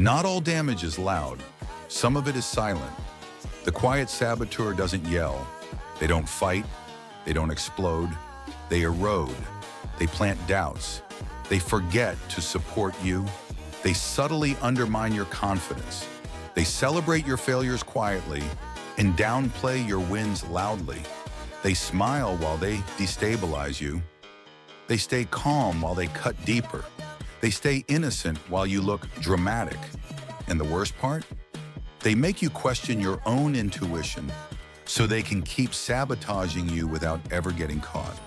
Not all damage is loud. Some of it is silent. The quiet saboteur doesn't yell. They don't fight. They don't explode. They erode. They plant doubts. They forget to support you. They subtly undermine your confidence. They celebrate your failures quietly and downplay your wins loudly. They smile while they destabilize you. They stay calm while they cut deeper. They stay innocent while you look dramatic. And the worst part? They make you question your own intuition so they can keep sabotaging you without ever getting caught.